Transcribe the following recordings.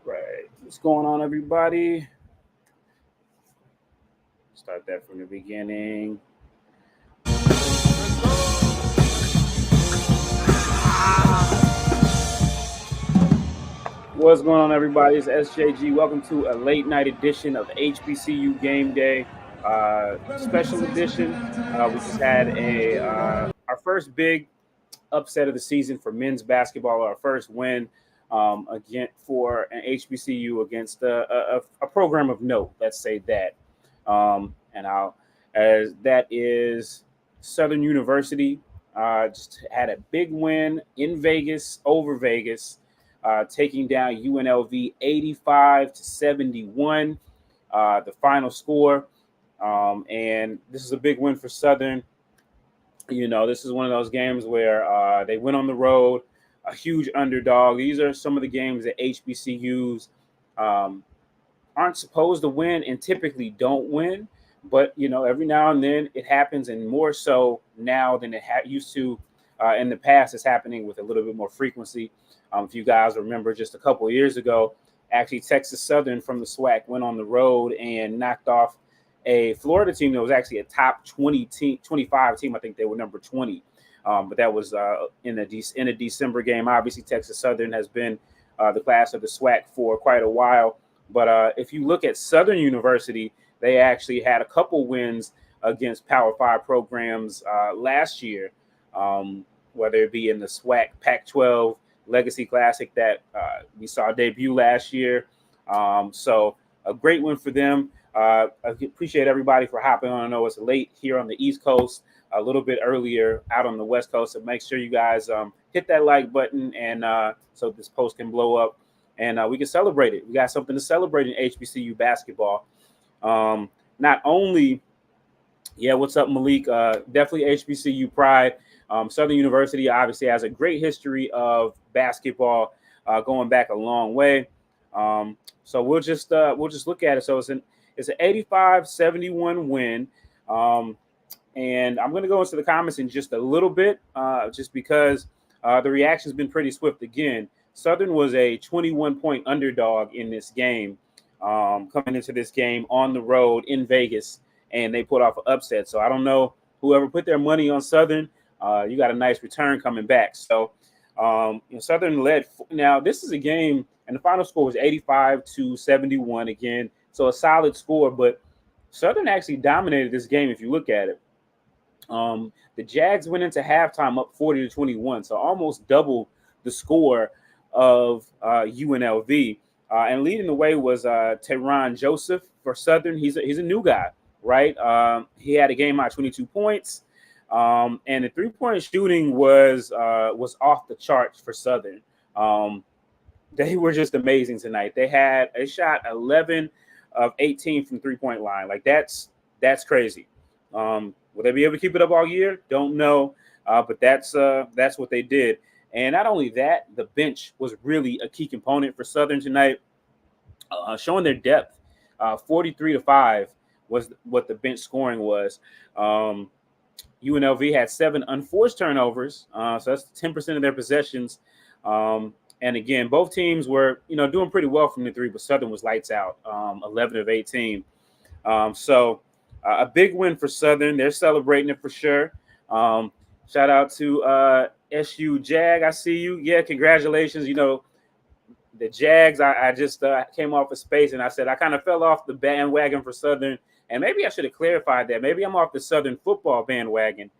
Right. What's going on, everybody? Start that from the beginning. What's going on, everybody? It's SJG. Welcome to a late night edition of HBCU Game Day, special edition. We just had our first big upset of the season for men's basketball, our first win again for an HBCU against a program of note. Let's say that, and I'll as that is Southern University. Just had a big win in Vegas over Vegas, taking down UNLV 85-71. The final score, and this is a big win for Southern. This is one of those games where they went on the road, a huge underdog. These are some of the games that HBCUs aren't supposed to win and typically don't win. But, every now and then it happens, and more so now than it used to in the past. It's happening with a little bit more frequency. If you guys remember, just a couple of years ago, actually Texas Southern from the SWAC went on the road and knocked off a Florida team that was actually a top 25 team. I think they were number 20. But that was in a December game. Obviously, Texas Southern has been the class of the SWAC for quite a while. But if you look at Southern University, they actually had a couple wins against Power 5 programs last year, whether it be in the SWAC Pac-12 Legacy Classic that we saw debut last year. So a great win for them. I appreciate everybody for hopping on. I know it's late here on the East Coast, a little bit earlier out on the West Coast. So make sure you guys hit that like button and so this post can blow up and we can celebrate it. We got something to celebrate in HBCU basketball. Not only, what's up, Malik? Definitely HBCU pride. Southern University obviously has a great history of basketball going back a long way. So we'll just look at it. So it's an 85-71 win. And I'm going to go into the comments in just a little bit, just because the reaction's been pretty swift. Again, Southern was a 21-point underdog in this game, coming into this game on the road in Vegas, and they put off an upset. So I don't know, whoever put their money on Southern, you got a nice return coming back. So Southern led. Now, this is a game, and the final score was 85-71 again. So a solid score, but Southern actually dominated this game if you look at it. The Jags went into halftime up 40-21, so almost double the score of UNLV. And leading the way was Teron Joseph for Southern. He's a new guy, right? He had a game-high 22 points, and the three-point shooting was off the charts for Southern. They were just amazing tonight. They shot 11 of 18 from three-point line. Like that's crazy. Will they be able to keep it up all year? Don't know. But that's what they did. And not only that, the bench was really a key component for Southern tonight, showing their depth. 43-5 was what the bench scoring was. UNLV had 7 unforced turnovers, so that's 10% of their possessions. And again, both teams were, doing pretty well from the three, but Southern was lights out, 11 of 18. So a big win for Southern. They're celebrating it for sure. Shout out to SU Jag. I see you. Yeah, congratulations. The Jags, I just came off of space and I said I kind of fell off the bandwagon for Southern. And maybe I should have clarified that. Maybe I'm off the Southern football bandwagon,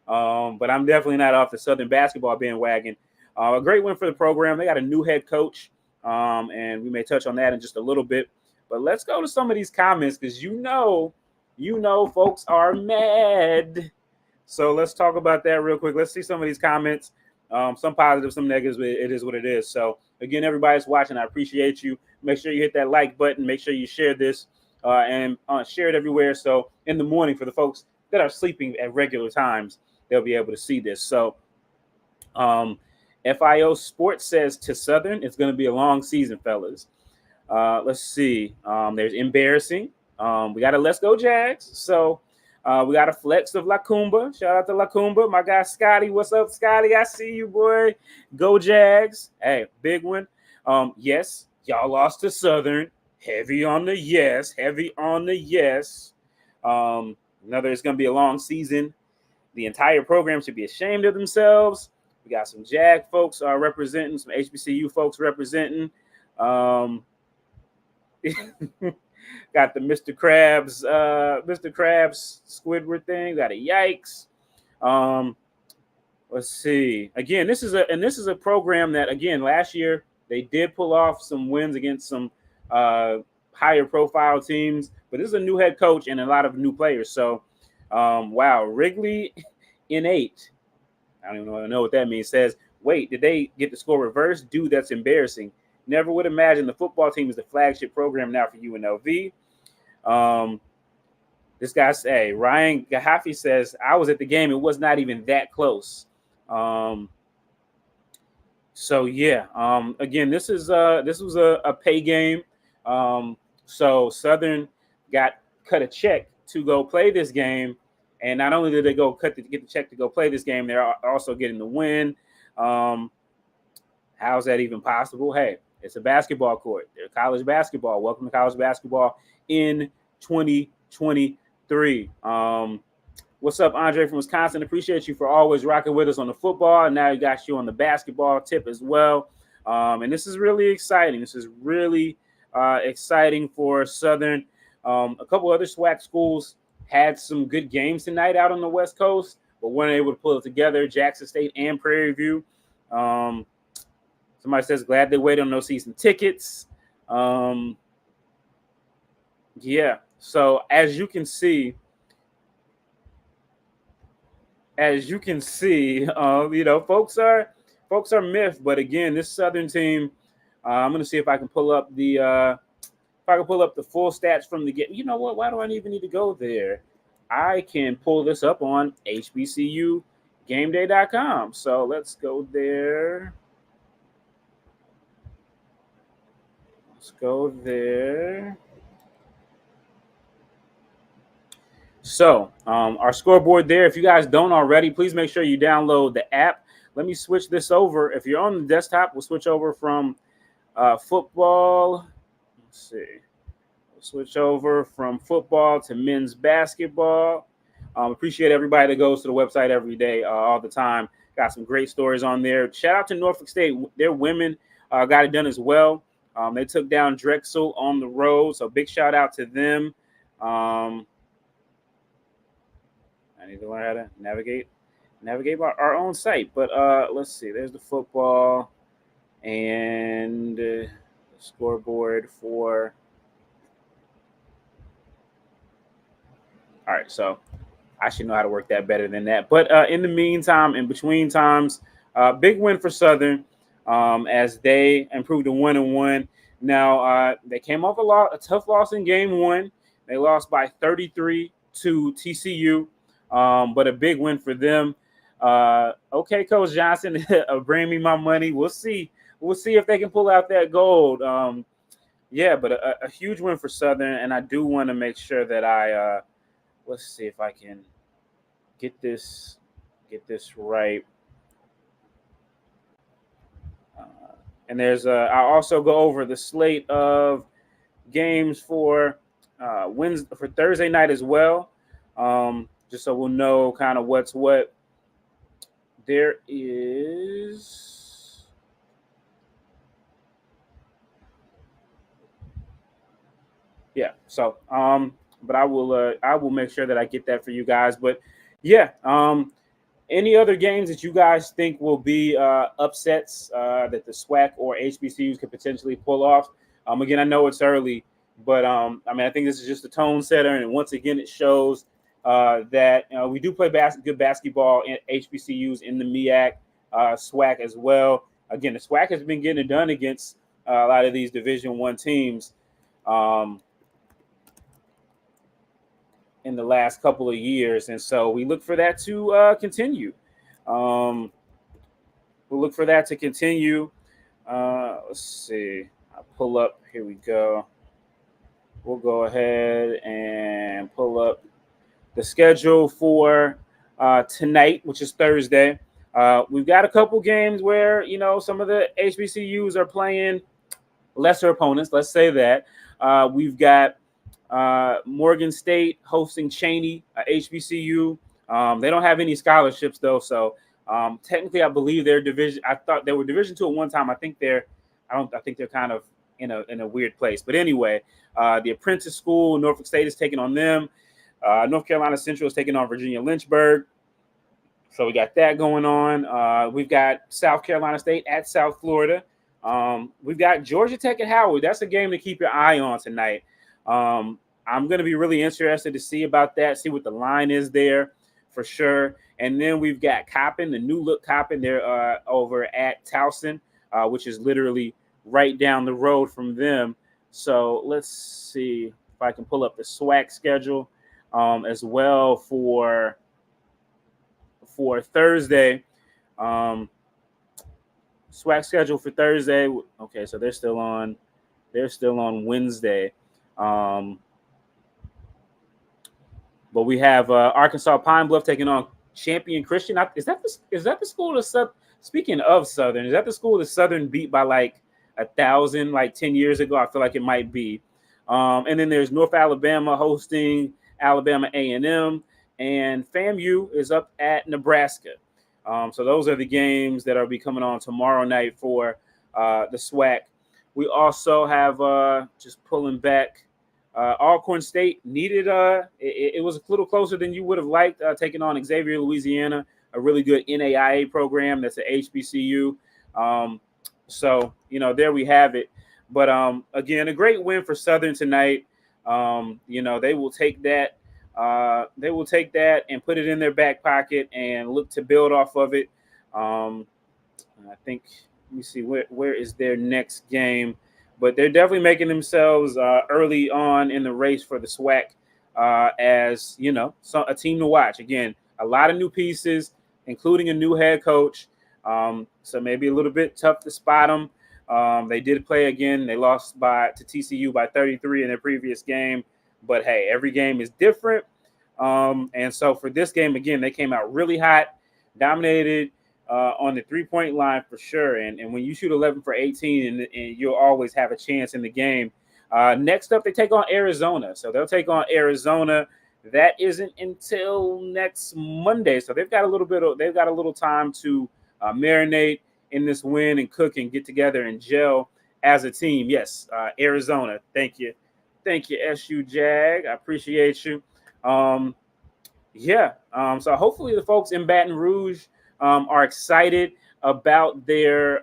but I'm definitely not off the Southern basketball bandwagon. A great win for the program. They got a new head coach, and we may touch on that in just a little bit. But let's go to some of these comments because folks are mad. So let's talk about that real quick. Let's see some of these comments. Some positive, some negatives. It is what it is. So again, everybody's watching. I appreciate you. Make sure you hit that like button. Make sure you share this and share it everywhere. So in the morning for the folks that are sleeping at regular times, they'll be able to see this. So FIO Sports says to Southern, it's going to be a long season, fellas. Let's see. There's embarrassing. We got a Let's Go Jags. So We got a flex of Lacumba. Shout out to Lacumba. My guy Scotty. What's up, Scotty? I see you, boy. Go Jags. Hey, big one. Yes, y'all lost to Southern. Heavy on the yes. Heavy on the yes. Another, it's going to be a long season. The entire program should be ashamed of themselves. We got some Jag folks representing, some HBCU folks representing. Got the Mr. Krabs Squidward thing. Got a yikes. Let's see. Again, this is a program that, again, last year they did pull off some wins against some higher profile teams, but this is a new head coach and a lot of new players. So, wow, Wrigley in 8. I don't even know what that means. Says, wait, did they get the score reversed? Dude, that's embarrassing. Never would imagine the football team is the flagship program now for UNLV. This guy say, Ryan Gahafi says, I was at the game. It was not even that close. So yeah. Again, this was a pay game. So Southern got cut a check to go play this game, and not only did they get the check to go play this game, they're also getting the win. How's that even possible? Hey, it's a basketball court. They're college basketball. Welcome to college basketball in 2023. What's up, Andre from Wisconsin? Appreciate you for always rocking with us on the football. And now you got you on the basketball tip as well. And this is really exciting. This is really exciting for Southern. A couple other SWAC schools had some good games tonight out on the West Coast, but weren't able to pull it together. Jackson State and Prairie View. Somebody says, glad they waited on those season tickets. Yeah. So as you can see, folks are miffed. But again, this Southern team, I'm going to see if I can pull up the full stats from the game. You know what? Why do I even need to go there? I can pull this up on HBCUGameday.com. So let's go there. So our scoreboard there, if you guys don't already, please make sure you download the app. Let me switch this over. If you're on the desktop, we'll switch over from football. Let's see. We'll switch over from football to men's basketball. Appreciate everybody that goes to the website every day, all the time. Got some great stories on there. Shout out to Norfolk State. Their women got it done as well. They took down Drexel on the road, so big shout out to them. I need to learn how to navigate our own site. But let's see. There's the football and the scoreboard for. All right, so I should know how to work that better than that. But in the meantime, in between times, big win for Southern as they improved to 1-1. Now they came off a tough loss in game 1. They lost by 33 to TCU. But a big win for them. Okay, Coach Johnson, bring me my money. We'll see. We'll see if they can pull out that gold. But a huge win for Southern, and I do want to make sure that I let's see if I can get this right. And there's I'll also go over the slate of games for Thursday night as well. Just so we'll know kind of what's what. There is. Yeah. So, but I will make sure that I get that for you guys. But yeah, any other games that you guys think will be upsets that the SWAC or HBCUs could potentially pull off? Again, I know it's early, but I think this is just a tone setter, and once again, it shows that we do play good basketball in HBCUs in the MEAC, SWAC as well. Again, the SWAC has been getting it done against a lot of these Division I teams in the last couple of years, and so we look for that to continue. We'll look for that to continue. Let's see. I'll pull up. Here we go. We'll go ahead and pull up the schedule for tonight, which is Thursday. We've got a couple games where some of the HBCUs are playing lesser opponents. Let's say that we've got Morgan State hosting Cheney, HBCU. They don't have any scholarships though, so technically, I believe they're division. I thought they were Division II at one time. I think they're. I don't. I think they're kind of in a weird place. But anyway, the Apprentice School, Norfolk State is taking on them. North Carolina Central is taking on Virginia Lynchburg. So we got that going on. We've got South Carolina State at South Florida. We've got Georgia Tech at Howard. That's a game to keep your eye on tonight. I'm going to be really interested to see about that, see what the line is there for sure. And then we've got Coppin, the new look Coppin. They're over at Towson, which is literally right down the road from them. So let's see if I can pull up the SWAC schedule as well for Thursday. SWAC schedule for Thursday. Okay, so they're still on Wednesday. But we have Arkansas Pine Bluff taking on Champion Christian. Is that the school that speaking of Southern, is that the school that Southern beat by like 1,000 like 10 years ago? I feel like it might be. And then there's North Alabama hosting Alabama A&M, and FAMU is up at Nebraska. So those are the games that will be coming on tomorrow night for the SWAC. We also have just pulling back. Alcorn State needed it was a little closer than you would have liked, taking on Xavier, Louisiana, a really good NAIA program that's an HBCU. So there we have it. But again, a great win for Southern tonight. They will take that. They will take that and put it in their back pocket and look to build off of it. I think. Let me see where is their next game. But they're definitely making themselves early on in the race for the SWAC as, a team to watch. Again, a lot of new pieces, including a new head coach. So maybe a little bit tough to spot them. They did play again. They lost to TCU by 33 in their previous game. But, hey, every game is different. And so for this game, again, they came out really hot, dominated on the three-point line for sure. And when you shoot 11 for 18, and you'll always have a chance in the game. Next up, they take on Arizona. So they'll take on Arizona. That isn't until next Monday. So they've got a little time to marinate in this win and cook and get together and gel as a team. Yes, Arizona. Thank you, SU Jag. I appreciate you. So hopefully the folks in Baton Rouge are excited about their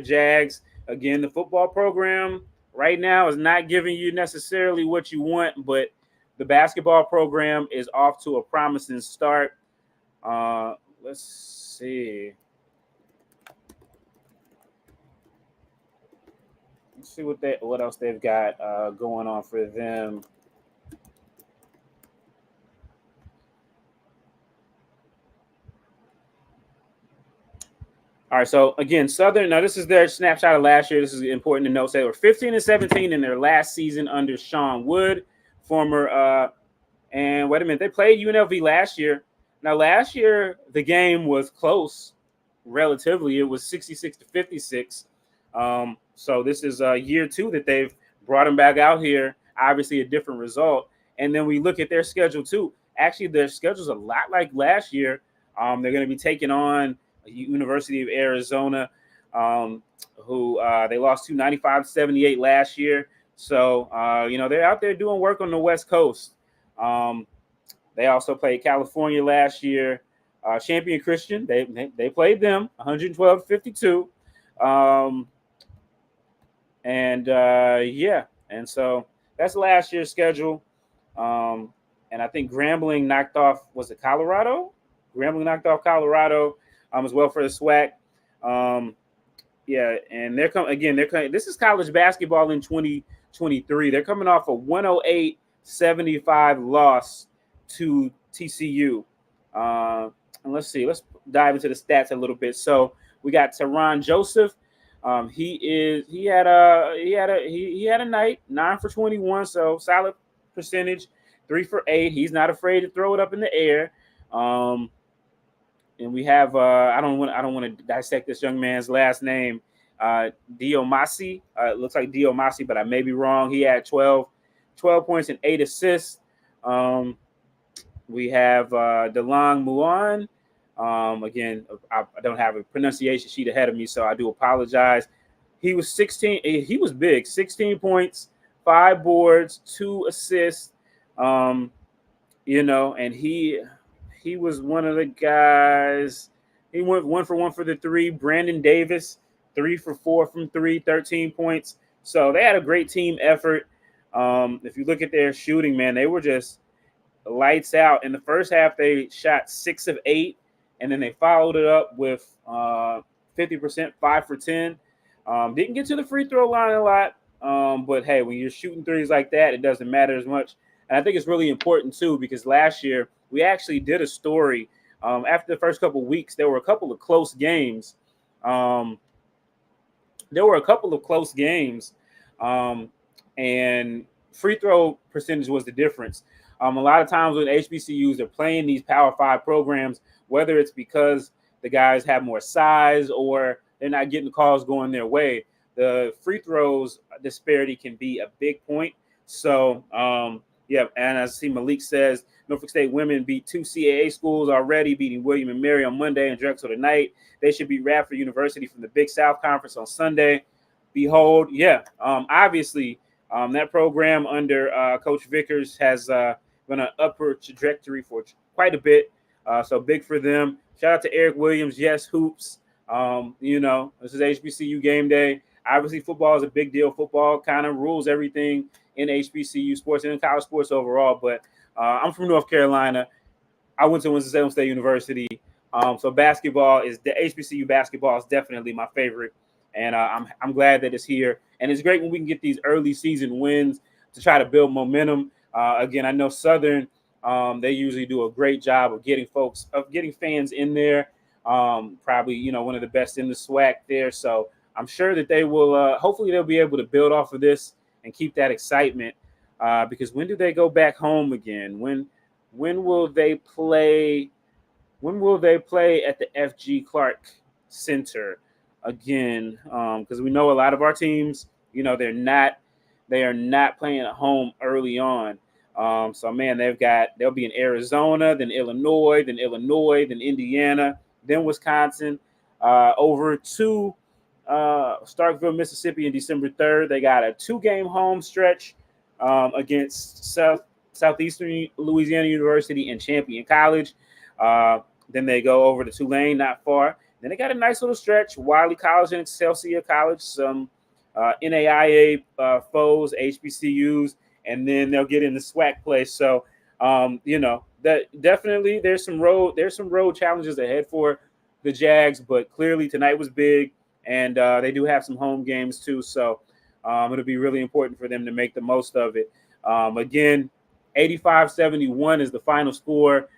Jags. Again, the football program right now is not giving you necessarily what you want, but the basketball program is off to a promising start. Let's see. Let's see what else they've got going on for them. All right, so again, Southern. Now this is their snapshot of last year. This is important to note. So they were 15-17 in their last season under Sean Wood, former. And wait a minute, they played UNLV last year. Now last year the game was close, relatively. It was 66-56. So this is year 2 that they've brought them back out here. Obviously, a different result. And then we look at their schedule too. Actually, their schedule's a lot like last year. They're going to be taking on University of Arizona, who they lost to 95-78 last year. So, they're out there doing work on the West Coast. They also played California last year. Champion Christian, they played them 112-52. And so that's last year's schedule. And I think Grambling knocked off, was it Colorado? Grambling knocked off Colorado as well for the SWAC. And they're coming again. This is college basketball in 2023. They're coming off a 108-75 loss to TCU. And let's see. Let's dive into the stats a little bit. So we got Teron Joseph. He had a night, 9 for 21, so solid percentage. 3 for 8. He's not afraid to throw it up in the air. And we have I don't want to dissect this young man's last name. Diomasi. It looks like Diomasi, but I may be wrong. He had 12 points and 8 assists. We have DeLong Muan. Again, I don't have a pronunciation sheet ahead of me, so I do apologize. He was 16. He was big. 16 points, 5 boards, 2 assists. And he was one of the guys. He went 1 for 1 for the 3. Brandon Davis, 3 for 4 from 3, 13 points. So they had a great team effort. If you look at their shooting, man, they were just lights out. In the first half, they shot 6 of 8, and then they followed it up with 50%, 5 for 10. Didn't get to the free throw line a lot, but hey, when you're shooting threes like that, it doesn't matter as much. And I think it's really important too, because last year we actually did a story. After the first couple of weeks, there were a couple of close games. And free throw percentage was the difference. A lot of times when HBCUs are playing these Power 5 programs, whether it's because the guys have more size or they're not getting the calls going their way, the free throws disparity can be a big point. So, yeah, and as I see Malik says, Norfolk State women beat 2 CAA schools already, beating William and Mary on Monday and Drexel tonight. They should beat Radford University from the Big South Conference on Sunday. Behold, yeah, obviously that program under Coach Vickers has been an upward trajectory for quite a bit. So big for them. Shout out to Eric Williams. Yes, hoops. This is HBCU game day. Obviously, football is a big deal. Football kind of rules everything in HBCU sports and in college sports overall. But I'm from North Carolina. I went to Winston-Salem State University. So the HBCU basketball is definitely my favorite. And I'm glad that it's here. And it's great when we can get these early season wins to try to build momentum. Again, I know Southern, they usually do a great job of getting fans in there. Probably, one of the best in the SWAC there. So I'm sure that they will, hopefully they'll be able to build off of this and keep that excitement. Because when do they go back home again? When will they play? When will they play at the F.G. Clark Center again? Because we know a lot of our teams, they are not playing at home early on. So man, they'll be in Arizona, then Illinois, then Indiana, then Wisconsin, over to Starkville, Mississippi, on December 3rd. They got a 2-game home stretch against Southeastern Louisiana University and Champion College. Then they go over to Tulane, not far. Then they got a nice little stretch: Wiley College and Excelsior College, some NAIA foes, HBCUs, and then they'll get in the SWAC play. So, that definitely there's some road challenges ahead for the Jags, but clearly tonight was big, and they do have some home games too. So, it'll be really important for them to make the most of it. Again, 85-71 is the final score.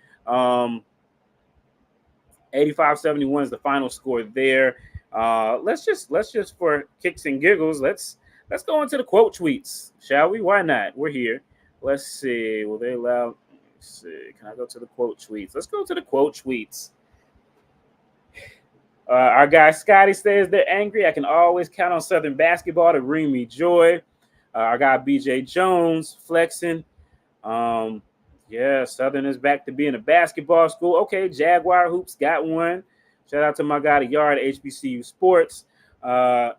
85-71 is the final score there. Let's just for kicks and giggles, let's go into the quote tweets, shall we? Why not? We're here. Let's see. Will they allow? Let's see. Can I go to the quote tweets? Let's go to the quote tweets. Our guy Scotty says they're angry. I can always count on Southern basketball to bring me joy. Our guy BJ Jones flexing. Yeah, Southern is back to being a basketball school. Okay, Jaguar Hoops got one. Shout out to my guy, the Yard, HBCU Sports. My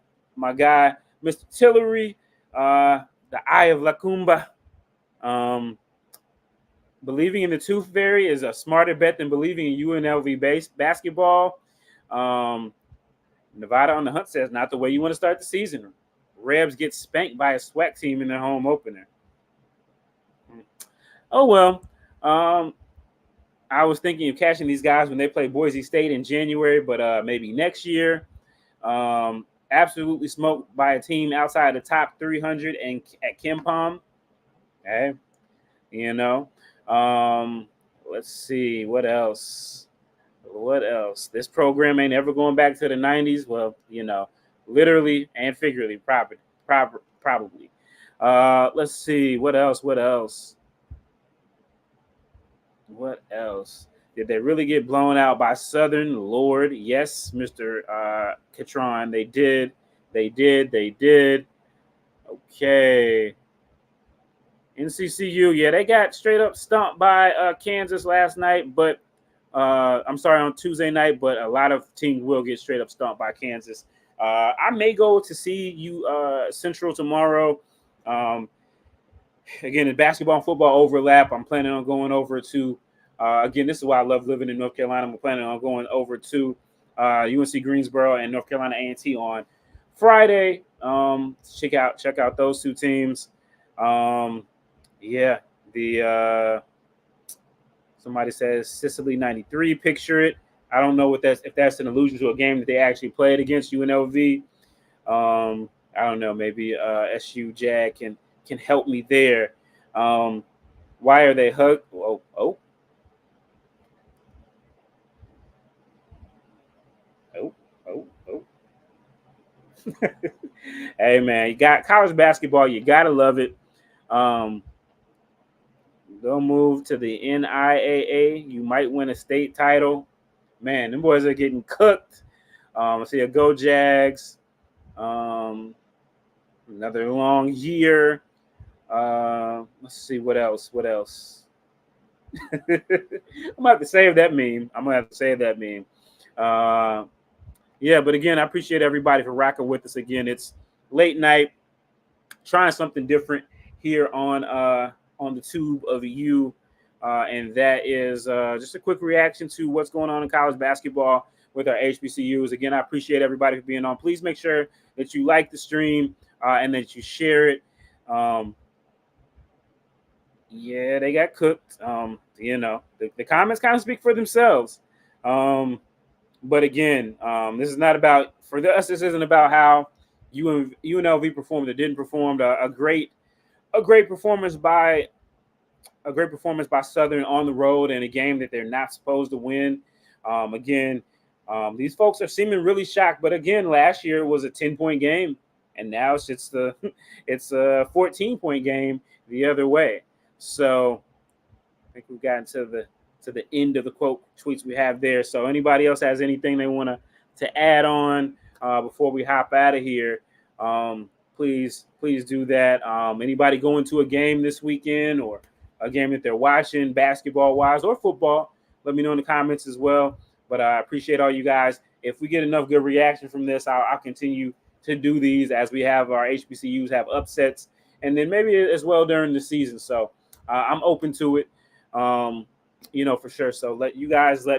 guy, Mr. Tillery, the Eye of Lacumba. Believing in the Tooth Fairy is a smarter bet than believing in UNLV basketball. Nevada on the Hunt says, not the way you want to start the season. Rebs get spanked by a SWAC team in their home opener. Oh, well, I was thinking of catching these guys when they play Boise State in January, but maybe next year. Absolutely smoked by a team outside the top 300 and at KenPom. Okay. Let's see. What else? This program ain't ever going back to the 90s. Well, literally and figuratively, probably. Let's see. What else? What else? Did they really get blown out by Southern? Lord, yes, Mr. Catron. They did. They did. They did. Okay. NCCU, yeah, they got straight up stumped by Kansas last night, but I'm sorry, on Tuesday night, but a lot of teams will get straight up stumped by Kansas. I may go to see you Central tomorrow. Um, Again, the basketball and football overlap. I'm planning on going over to, again, this is why I love living in North Carolina. I'm planning on going over to UNC Greensboro and North Carolina A&T on Friday. Check out those two teams. Um, yeah, the somebody says Sicily '93. Picture it. I don't know what that's if that's an allusion to a game that they actually played against UNLV. I don't know. Maybe SU Jag can help me there. Um, why are they hugged? Oh, oh, oh. Hey man, you got college basketball. You gotta love it. Um, Go move to the NIAA. You might win a state title. Man, them boys are getting cooked. I see a Go Jags. Um, Another long year. Let's see what else. What else? I'm gonna have to save that meme. I'm gonna have to save that meme. Uh, yeah, but again, I appreciate everybody for rocking with us. Again, it's late night, trying something different here on the tube of you, and that is just a quick reaction to what's going on in college basketball with our HBCUs. Again, I appreciate everybody for being on. Please make sure that you like the stream and that you share it. Um, yeah, they got cooked. The comments kind of speak for themselves. Um, but again, this is not about for us. This isn't about how UNLV performed or didn't perform. A great performance by Southern on the road in a game that they're not supposed to win. Again, these folks are seeming really shocked. But again, last year it was a 10-point game, and now it's a 14-point game the other way. So I think we've gotten to the end of the quote tweets we have there. So anybody else has anything they want to add on before we hop out of here? Please do that. Anybody going to a game this weekend or a game that they're watching, basketball wise or football? Let me know in the comments as well. But I appreciate all you guys. If we get enough good reaction from this, I'll continue to do these as we have our HBCUs have upsets, and then maybe as well during the season. So I'm open to it, for sure. So let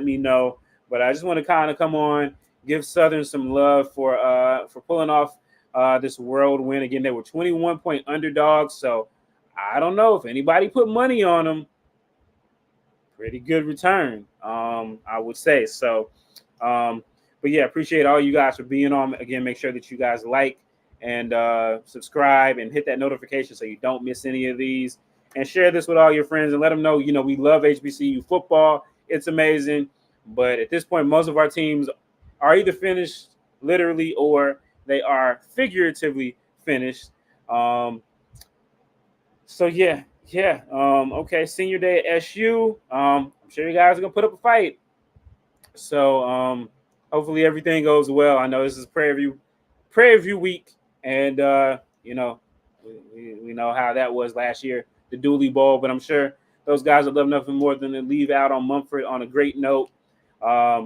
me know. But I just want to kind of come on, give Southern some love for pulling off this world win. Again, they were 21-point underdogs. So I don't know if anybody put money on them. Pretty good return, I would say. So, but yeah, appreciate all you guys for being on. Again, make sure that you guys like and subscribe and hit that notification so you don't miss any of these. And share this with all your friends and let them know, we love HBCU football. It's amazing. But at this point, most of our teams are either finished literally or they are figuratively finished. So yeah. Okay, senior day at SU. I'm sure you guys are gonna put up a fight. So hopefully everything goes well. I know this is prayer review week, and we know how that was last year, the Dooley Bowl. But I'm sure those guys would love nothing more than to leave out on Mumford on a great note.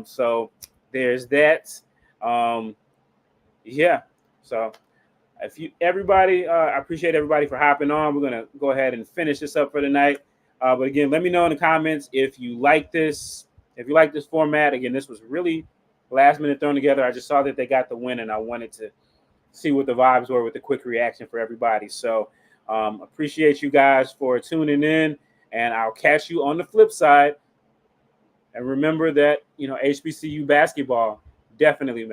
So there's that. Yeah. So I appreciate everybody for hopping on. We're gonna go ahead and finish this up for tonight. But again, let me know in the comments if you like this. If you like this format, again, this was really last minute thrown together. I just saw that they got the win, and I wanted to see what the vibes were with the quick reaction for everybody. So appreciate you guys for tuning in, and I'll catch you on the flip side. And remember that HBCU basketball definitely